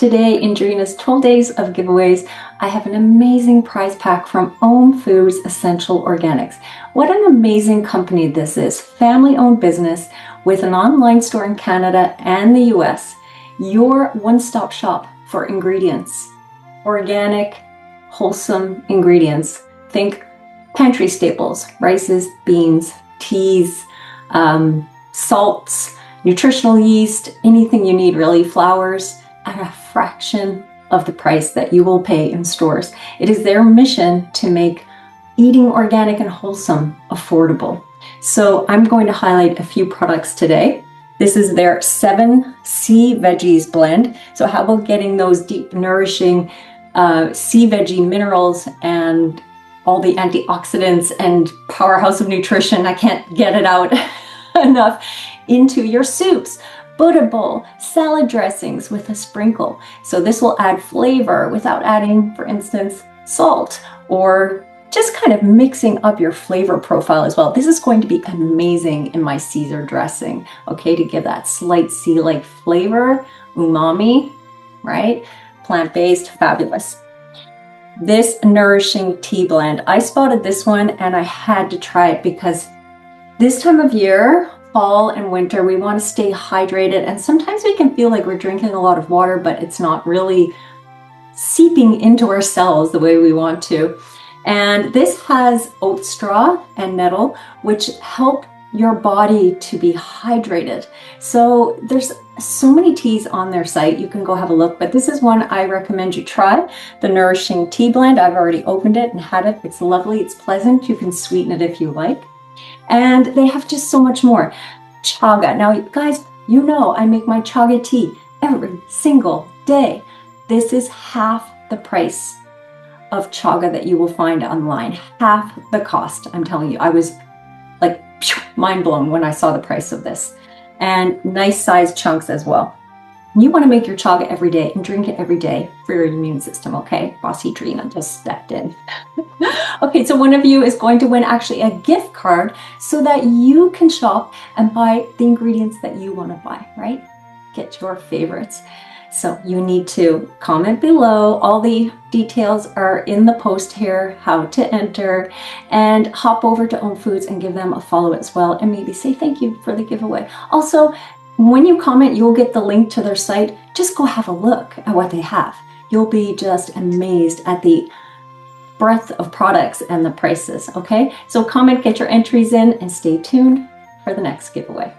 Today in Dreena's 12 days of giveaways, I have an amazing prize pack from Own Foods Essential Organics. What an amazing company this is. Family-owned business with an online store in Canada and the US. Your one-stop shop for ingredients. Organic, wholesome ingredients. Think pantry staples, rices, beans, teas, salts, nutritional yeast, anything you need really, flours, at a fraction of the price that you will pay in stores. It is their mission to make eating organic and wholesome affordable. So I'm going to highlight a few products today. This is their 7 sea veggies blend. So how about getting those deep nourishing sea veggie minerals and all the antioxidants and powerhouse of nutrition, I can't get it out enough, into your soups, Buddha bowl, salad dressings with a sprinkle. So this will add flavor without adding, for instance, salt, or just kind of mixing up your flavor profile as well. This is going to be amazing in my Caesar dressing, okay, to give that slight sea-like flavor, umami, right? Plant-based, fabulous. This nourishing tea blend, I spotted this one and I had to try it because this time of year, fall and winter, we want to stay hydrated, and sometimes we can feel like we're drinking a lot of water, but it's not really seeping into our cells the way we want to. And this has oat straw and nettle, which help your body to be hydrated. So there's so many teas on their site. You can go have a look, but this is one I recommend you try. The Nourishing Tea Blend. I've already opened it and had it. It's lovely. It's pleasant. You can sweeten it if you like. And they have just so much more. Chaga. Now, guys, you know I make my chaga tea every single day. This is half the price of chaga that you will find online. Half the cost, I'm telling you. I was like mind blown when I saw the price of this. And nice sized chunks as well. You want to make your chaga every day and drink it every day for your immune system, okay? Bossy Dreena just stepped in. Okay, so one of you is going to win actually a gift card so that you can shop and buy the ingredients that you want to buy, right? Get your favorites. So you need to comment below. All the details are in the post here, how to enter, and hop over to Own Foods and give them a follow as well, and maybe say thank you for the giveaway. Also, when you comment, you'll get the link to their site. Just go have a look at what they have. You'll be just amazed at the breadth of products and the prices, okay? So comment, get your entries in, and stay tuned for the next giveaway.